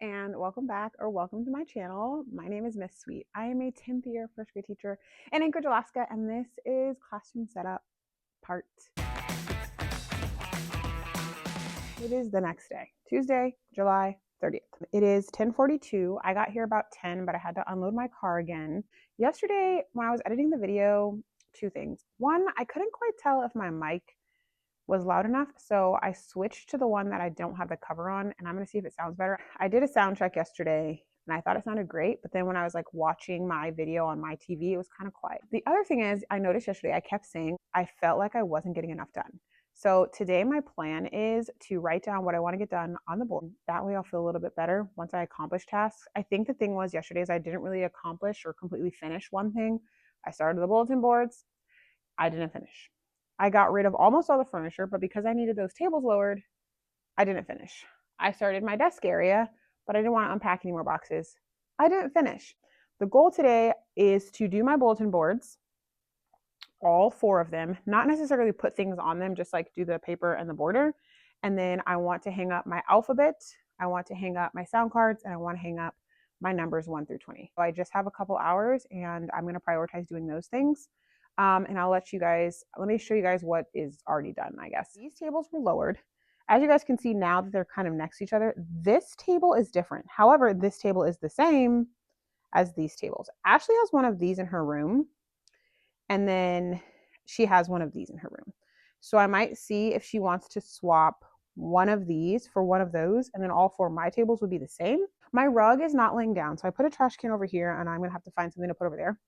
and welcome back or welcome to my channel. My name is Miss Sweet. I am a 10th year first grade teacher in Anchorage, Alaska, and this is classroom setup part. It is the next day, Tuesday, July 30th. It is 10:42. I got here about 10, but I had to unload my car again. Yesterday, when I was editing the video, two things. One, I couldn't quite tell if my mic was loud enough, so I switched to the one that I don't have the cover on, and I'm gonna see if it sounds better. I did a sound check yesterday and I thought it sounded great, but then when I was like watching my video on my TV, it was kind of quiet. The other thing is, I noticed yesterday I kept saying I felt like I wasn't getting enough done. So today my plan is to write down what I want to get done on the board. That way I'll feel a little bit better once I accomplish tasks. I think the thing was yesterday is I didn't really accomplish or completely finish one thing. I started the bulletin boards. I didn't finish. I got rid of almost all the furniture, but because I needed those tables lowered, I didn't finish. I started my desk area, but I didn't want to unpack any more boxes. I didn't finish. The goal today is to do my bulletin boards, all 4 of them, not necessarily put things on them, just like do the paper and the border. And then I want to hang up my alphabet, I want to hang up my sound cards, and I want to hang up my numbers 1 through 20. So I just have a couple hours and I'm going to prioritize doing those things. And I'll let me show you guys what is already done, I guess. These tables were lowered. As you guys can see now that they're kind of next to each other, this table is different. However, this table is the same as these tables. Ashley has one of these in her room, and then she has one of these in her room. So I might see if she wants to swap one of these for one of those, and then all 4 of my tables would be the same. My rug is not laying down, so I put a trash can over here, and I'm gonna have to find something to put over there.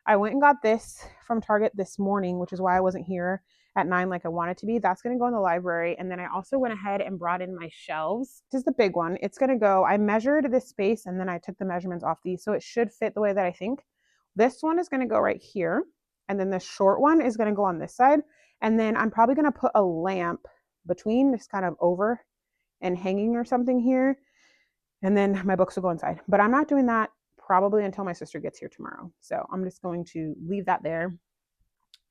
I went and got this from Target this morning, which is why I wasn't here at 9 like I wanted to be. That's going to go in the library. And then I also went ahead and brought in my shelves. This is the big one. It's going to go, I measured this space and then I took the measurements off these, so it should fit the way that I think. This one is going to go right here. And then the short one is going to go on this side. And then I'm probably going to put a lamp between, this kind of over and hanging or something here. And then my books will go inside. But I'm not doing that probably until my sister gets here tomorrow. So I'm just going to leave that there.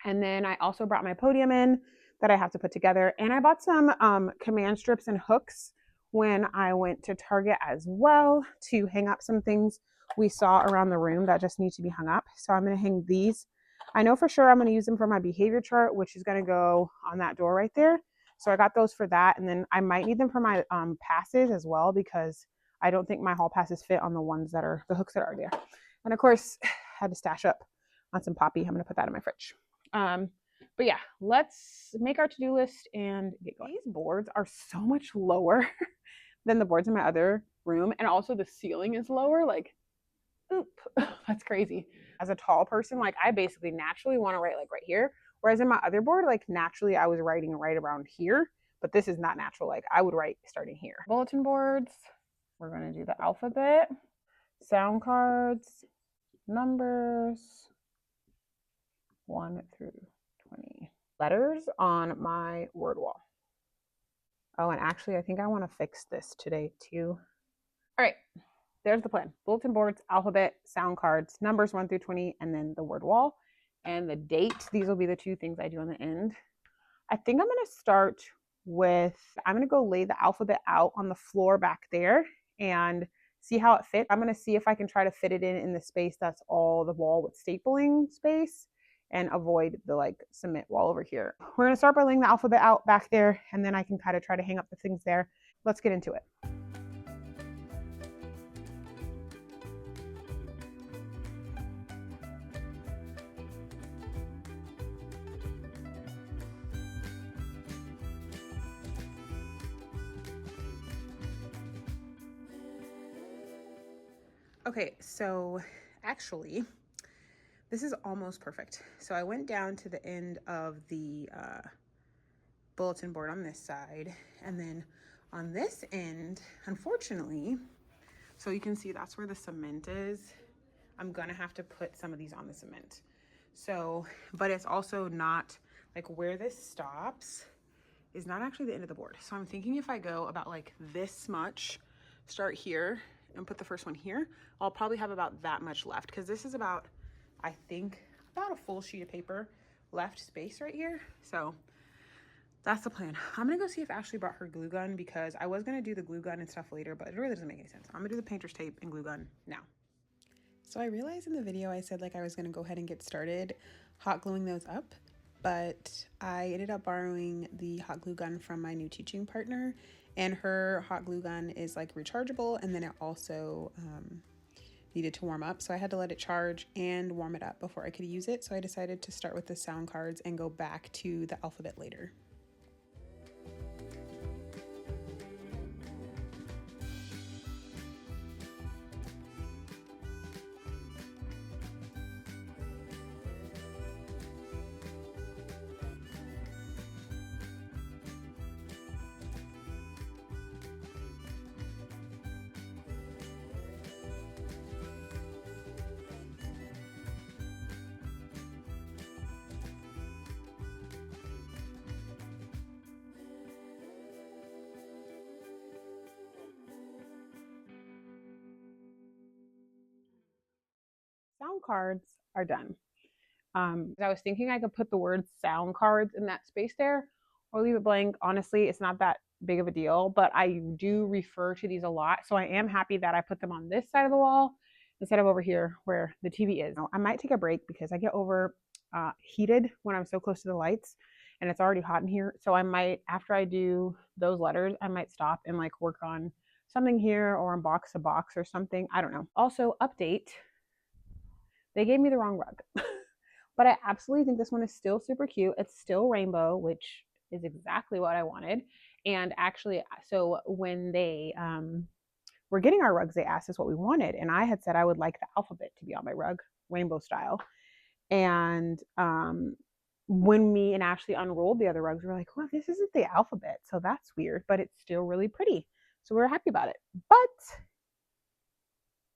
And then I also brought my podium in that I have to put together. And I bought some command strips and hooks when I went to Target as well to hang up some things we saw around the room that just need to be hung up. So I'm going to hang these. I know for sure I'm going to use them for my behavior chart, which is going to go on that door right there. So I got those for that. And then I might need them for my passes as well, because I don't think my hall passes fit on the ones that are the hooks that are there. And of course, I had to stash up on some poppy. I'm going to put that in my fridge. But yeah, let's make our to-do list and get going. These boards are so much lower than the boards in my other room. And also the ceiling is lower. Like, oop, that's crazy. As a tall person, like I basically naturally want to write like right here. Whereas in my other board, like naturally I was writing right around here. But this is not natural. Like I would write starting here. Bulletin boards. We're going to do the alphabet, sound cards, numbers, 1 through 20. Letters on my word wall. Oh, and actually, I think I want to fix this today too. All right, there's the plan. Bulletin boards, alphabet, sound cards, numbers 1 through 20, and then the word wall. And the date, these will be the 2 things I do on the end. I think I'm going to start with, I'm going to go lay the alphabet out on the floor back there and see how it fits. I'm going to see if I can try to fit it in the space that's all the wall with stapling space and avoid the like cement wall over here. We're going to start by laying the alphabet out back there, and then I can kind of try to hang up the things there. Let's get into it. Okay, so actually, this is almost perfect. So I went down to the end of the bulletin board on this side, and then on this end, unfortunately, so you can see that's where the cement is. I'm gonna have to put some of these on the cement. So, but it's also not like where this stops is not actually the end of the board. So I'm thinking if I go about like this much, start here and put the first one here, I'll probably have about that much left, because this is about, I think, about a full sheet of paper left space right here. So That's the plan. I'm gonna go see if Ashley brought her glue gun because I was gonna do the glue gun and stuff later, but it really doesn't make any sense. I'm gonna do the painter's tape and glue gun now. So I realized in the video I said like I was gonna go ahead and get started hot gluing those up, but I ended up borrowing the hot glue gun from my new teaching partner, and her hot glue gun is like rechargeable, and then it also needed to warm up, so I had to let it charge and warm it up before I could use it. So I decided to start with the sound cards and go back to the alphabet later. Sound cards are done. I was thinking I could put the word sound cards in that space there or leave it blank. Honestly, it's not that big of a deal, but I do refer to these a lot. So I am happy that I put them on this side of the wall instead of over here where the TV is. I might take a break because I get over heated when I'm so close to the lights and it's already hot in here. So I might, after I do those letters, I might stop and like work on something here or unbox a box or something. I don't know. Also, update, they gave me the wrong rug. But I absolutely think this one is still super cute. It's still rainbow, which is exactly what I wanted. And actually, so when they were getting our rugs, they asked us what we wanted. And I had said I would like the alphabet to be on my rug, rainbow style. And when me and Ashley unrolled the other rugs, we were like, well, this isn't the alphabet. So that's weird, but it's still really pretty. So we were happy about it. But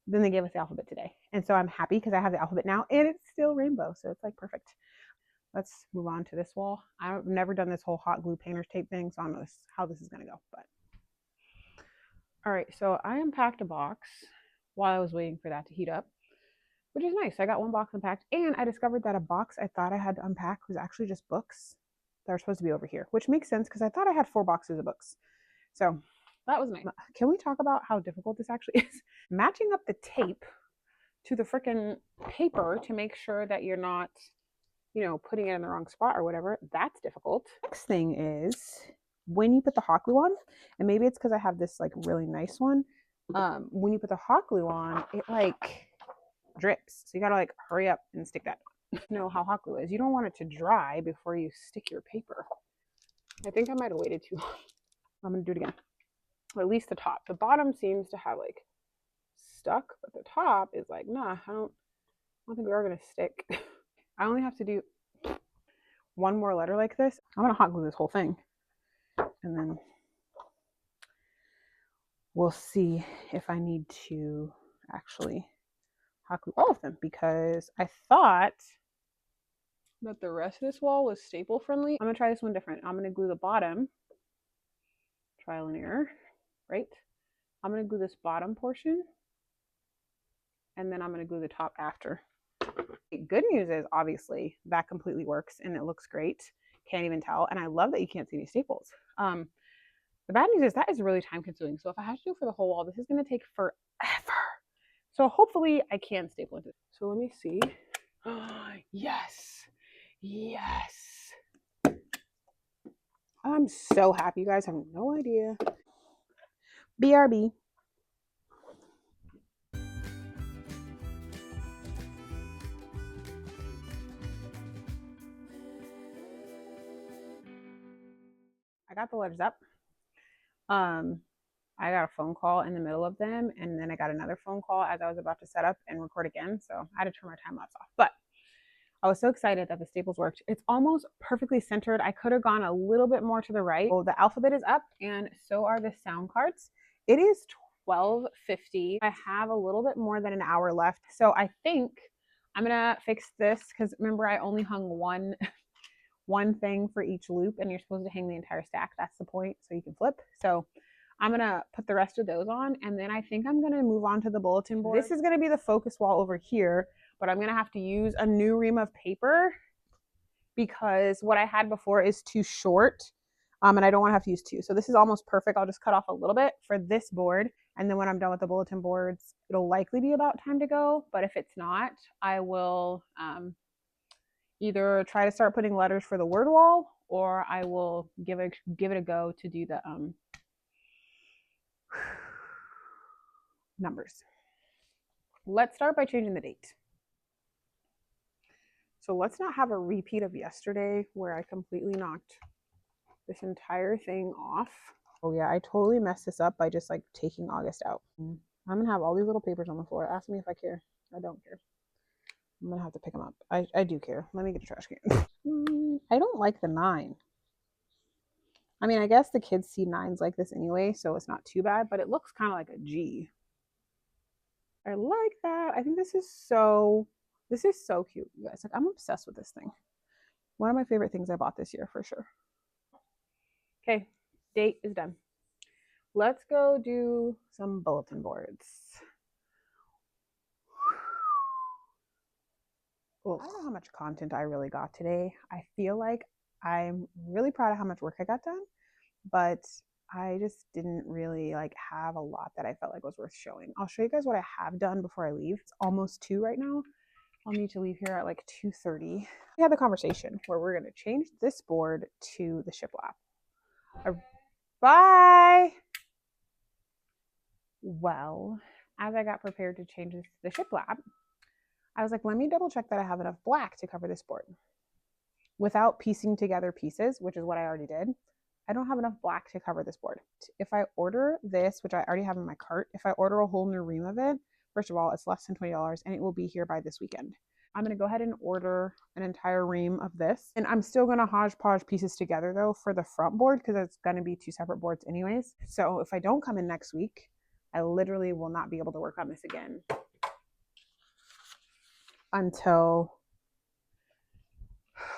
then they gave us the alphabet today. And so I'm happy because I have the alphabet now and it's still rainbow. So it's like perfect. Let's move on to this wall. I've never done this whole hot glue painter's tape thing, so I don't know how this is going to go. But all right, so I unpacked a box while I was waiting for that to heat up, which is nice. I got one box unpacked, and I discovered that a box I thought I had to unpack was actually just books that are supposed to be over here, which makes sense because I thought I had 4 boxes of books. So that was nice. Can we talk about how difficult this actually is? Matching up the tape to the freaking paper to make sure that you're not, putting it in the wrong spot or whatever, that's difficult. Next thing is when you put the hot glue on, and maybe it's because I have this like really nice one. When you put the hot glue on, it like drips. So you gotta like hurry up and stick that on. You know how hot glue is. You don't want it to dry before you stick your paper. I think I might have waited too long. I'm gonna do it again. Or at least the top. The bottom seems to have like stuck, but the top is like, nah, I don't think we are gonna stick. I only have to do one more letter like this. I'm gonna hot glue this whole thing, and then we'll see if I need to actually hot glue all of them, because I thought that the rest of this wall was staple friendly. I'm gonna try this one different. I'm gonna glue the bottom, trial and error, right? I'm gonna glue this bottom portion, and then I'm gonna glue the top after. Good news is obviously that completely works and it looks great. Can't even tell. And I love that you can't see any staples. The bad news is that is really time consuming. So if I have to do it for the whole wall, this is going to take forever. So hopefully I can staple it. So let me see. Yes. Yes. I'm so happy. You guys have no idea. BRB. I got the letters up. I got a phone call in the middle of them, and then I got another phone call as I was about to set up and record again. So I had to turn my time lapse off. But I was so excited that the staples worked. It's almost perfectly centered. I could have gone a little bit more to the right. So the alphabet is up, and so are the sound cards. It is 12:50. I have a little bit more than an hour left. So I think I'm gonna fix this because remember I only hung one thing for each loop, and you're supposed to hang the entire stack. That's the point, so you can flip. So I'm gonna put the rest of those on, and then I think I'm gonna move on to the bulletin board. This is gonna be the focus wall over here, but I'm gonna have to use a new ream of paper because what I had before is too short. And I don't want to have to use two. So this is almost perfect. I'll just cut off a little bit for this board. And then when I'm done with the bulletin boards, it'll likely be about time to go. But if it's not, I will either try to start putting letters for the word wall, or I will give it a go to do the numbers. Let's start by changing the date. So let's not have a repeat of yesterday where I completely knocked this entire thing off. Oh yeah, I totally messed this up by just like taking August out. I'm gonna have all these little papers on the floor. Ask me if I care. I don't care. I'm gonna have to pick them up. I do care. Let me get a trash can. I don't like the 9. I mean, I guess the kids see 9s like this anyway, so it's not too bad, but it looks kind of like a G. I like that. I think this is so cute, you guys. Like, I'm obsessed with this thing. One of my favorite things I bought this year for sure. Okay, date is done. Let's go do some bulletin boards. Ugh. I don't know how much content I really got today. I feel like I'm really proud of how much work I got done, but I just didn't really like have a lot that I felt like was worth showing. I'll show you guys what I have done before I leave. It's almost 2 right now. I'll need to leave here at like 2:30. We had the conversation where we're going to change this board to the shiplap. Bye! Well, as I got prepared to change this to the shiplap, I was like, let me double check that I have enough black to cover this board. Without piecing together pieces, which is what I already did, I don't have enough black to cover this board. If I order this, which I already have in my cart, if I order a whole new ream of it, first of all, it's less than $20 and it will be here by this weekend. I'm going to go ahead and order an entire ream of this. And I'm still going to hodgepodge pieces together though for the front board because it's going to be 2 separate boards anyways. So if I don't come in next week, I literally will not be able to work on this again until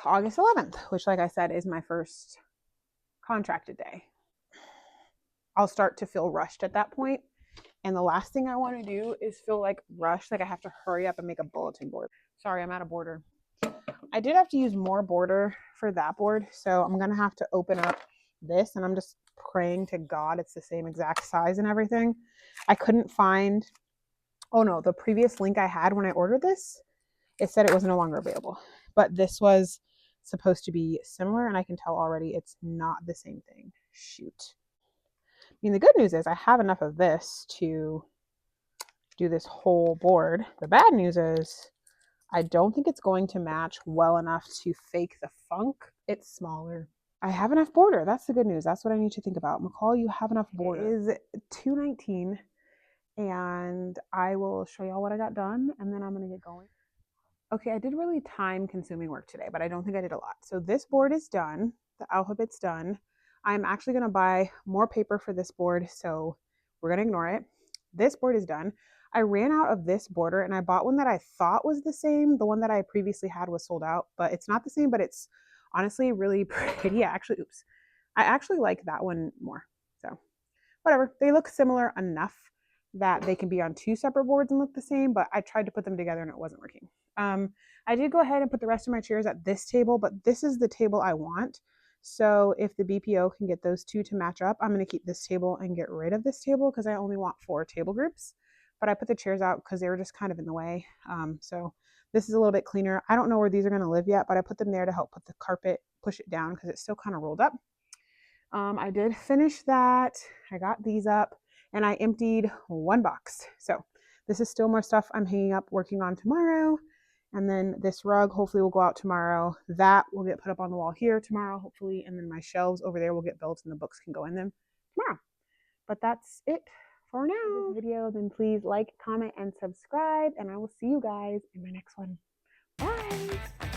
August 11th, which like I said is my first contracted day. I'll start to feel rushed at that point. And the last thing I want to do is feel like rushed, like I have to hurry up and make a bulletin board. Sorry, I'm out of border. I did have to use more border for that board, so I'm going to have to open up this, and I'm just praying to God it's the same exact size and everything. I couldn't find, oh no, the previous link I had when I ordered this, it said it was no longer available. But this was supposed to be similar, and I can tell already it's not the same thing. Shoot. I mean, the good news is I have enough of this to do this whole board. The bad news is I don't think it's going to match well enough to fake the funk. It's smaller. I have enough border. That's the good news. That's what I need to think about. McCall, you have enough border. It is 2:19, and I will show y'all what I got done, and then I'm going to get going. Okay, I did really time-consuming work today, but I don't think I did a lot. So this board is done. The alphabet's done. I'm actually going to buy more paper for this board, so we're going to ignore it. This board is done. I ran out of this border, and I bought one that I thought was the same. The one that I previously had was sold out, but it's not the same, but it's honestly really pretty. I actually like that one more. So whatever. They look similar enough that they can be on 2 separate boards and look the same, but I tried to put them together and it wasn't working. I did go ahead and put the rest of my chairs at this table, but this is the table I want. So if the BPO can get those 2 to match up, I'm going to keep this table and get rid of this table because I only want 4 table groups. But I put the chairs out because they were just kind of in the way. So this is a little bit cleaner. I don't know where these are going to live yet, but I put them there to help put the carpet, push it down because it's still kind of rolled up. I did finish that. I got these up and I emptied 1 box. So this is still more stuff I'm hanging up, working on tomorrow. And then this rug hopefully will go out tomorrow. That will get put up on the wall here tomorrow, hopefully. And then my shelves over there will get built and the books can go in them tomorrow. But that's it for now. If this video, then please like, comment, and subscribe. And I will see you guys in my next one. Bye.